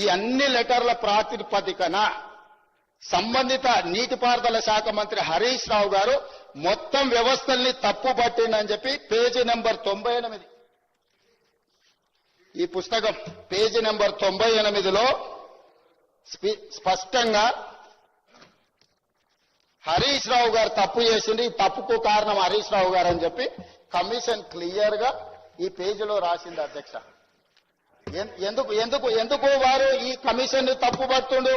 ఈ అన్ని లెటర్ల ప్రాతిపదికన సంబంధిత నీటిపారుదల శాఖ మంత్రి హరీష్ రావు గారు మొత్తం వ్యవస్థల్ని తప్పుపట్టిందని చెప్పి పేజీ నెంబర్ 98 ఈ పుస్తకం పేజీ నెంబర్ 98లో స్పష్టంగా హరీష్ రావు గారు తప్పు చేసింది, ఈ తప్పుకు కారణం హరీష్ రావు గారు అని చెప్పి కమిషన్ క్లియర్ గా ఈ పేజీలో రాసింది అధ్యక్ష. ఎందుకు ఎందుకు ఎందుకు వారు ఈ కమిషన్ ని తప్పుపడుతుండు?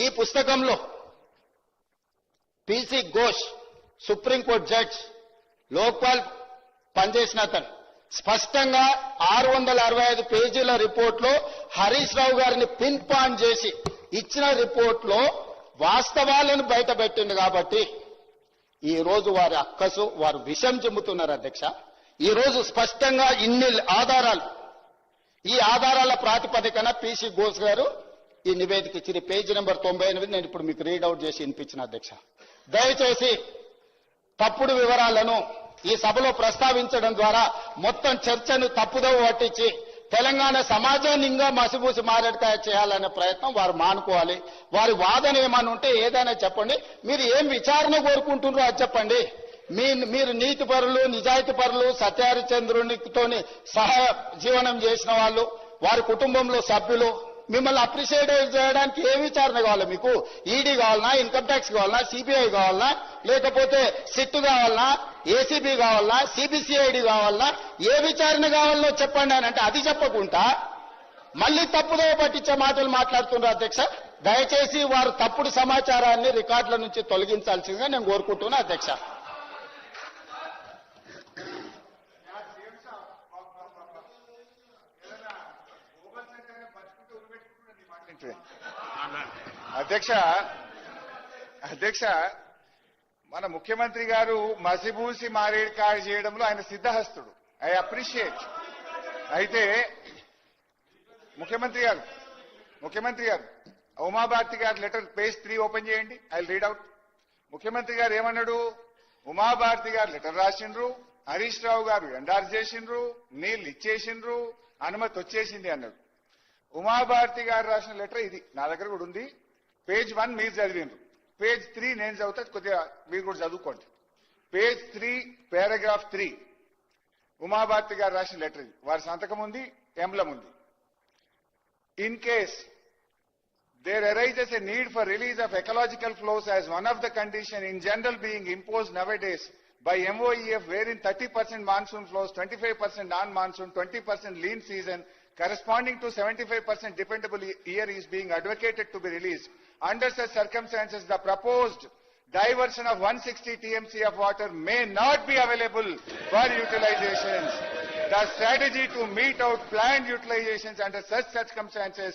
ఈ పుస్తకంలో PC Ghosh supreme court judge Lokpal పనిచేసిన అతను స్పష్టంగా 665 పేజీల రిపోర్ట్ లో హరీష్ రావు గారిని పిన్ పాయింట్ చేసి ఇచ్చిన రిపోర్ట్ లో వాస్తవాలను బయటపెట్టింది. కాబట్టి ఈ రోజు వారి అక్కసు వారు విషం చెబుతున్నారు అధ్యక్ష. ఈ రోజు స్పష్టంగా ఇన్ని ఆధారాలు, ఈ ఆధారాల ప్రాతిపదికన పిసి ఘోష్ గారు ఈ నివేదిక ఇచ్చిన పేజీ నెంబర్ 98 నేను ఇప్పుడు మీకు రీడౌట్ చేసి వినిపించిన అధ్యక్ష. దయచేసి తప్పుడు వివరాలను ఈ సభలో ప్రస్తావించడం ద్వారా మొత్తం చర్చను తప్పుదోవ పట్టించి తెలంగాణ సమాజాన్ని ఇంకా మసిబూసి మారేడుకాయ చేయాలనే ప్రయత్నం వారు మానుకోవాలి. వారి వాదన ఏమని ఉంటే ఏదైనా చెప్పండి. మీరు ఏం విచారణ కోరుకుంటున్నారో అది చెప్పండి. మీరు నీతి పరులు, నిజాయితీ పరులు, సత్యహరిచంద్రునితోని సహ జీవనం చేసిన వాళ్ళు, వారి కుటుంబంలో సభ్యులు, మిమ్మల్ని అప్రిషియేట్ చేయడానికి ఏ విచారణ కావాలి? మీకు ఈడీ కావాలన్నా, ఇన్కమ్ ట్యాక్స్ కావాలన్నా, సిబిఐ కావాలన్నా, లేకపోతే సిట్ కావాలన్నా, ఏసీబీ కావాలన్నా, సిబిసిఐడి కావాలన్నా, ఏ విచారణ కావాలనో చెప్పండి అని అంటే అది చెప్పకుండా మళ్ళీ తప్పుదోవ పట్టించే మాటలు మాట్లాడుతున్నారు అధ్యక్ష. దయచేసి వారు తప్పుడు సమాచారాన్ని రికార్డుల నుంచి తొలగించాల్సిందిగా నేను కోరుకుంటున్నా అధ్యక్ష. అధ్యక్ష మన ముఖ్యమంత్రి గారు మసిబూసి మారేడుకాయ చేయడంలో ఆయన సిద్ధహస్తుడు. I appreciate. అయితే ముఖ్యమంత్రి గారు ఉమాభారతి గారి లెటర్ పేజ్ 3 ఓపెన్ చేయండి. I read out. ముఖ్యమంత్రి గారు ఏమన్నాడు? ఉమాభారతి గారు లెటర్ రాసిండ్రు, హరీష్ రావు గారు ఎండార్స్ చేసిండ్రు, నీళ్ళు ఇచ్చేసిండ్రు, అనుమతి వచ్చేసింది అన్నాడు. ఉమాభారతి గారు రాసిన లెటర్ ఇది నా దగ్గర కూడా ఉంది. పేజ్ 1 మీరు చదివిండ్రు, పేజ్ 3 నేను చదువుతా, కొద్దిగా మీరు కూడా చదువుకోండి. పేజ్ 3 పారాగ్రాఫ్ 3 ఉమాభారతి గారు రాసిన లెటర్ ఇది. వారి సంతకం ఉంది, ఎంబ్లం ఉంది. In case there arises a need for release of ecological flows as one of the conditions in general being imposed nowadays by MOEF, wherein 30% monsoon flows, 25% non-monsoon, 20% lean season, corresponding to 75% dependable year is being advocated to be released. Under such circumstances, the proposed diversion of 160 TMC of water may not be available for utilizations. The strategy to meet out planned utilizations under such circumstances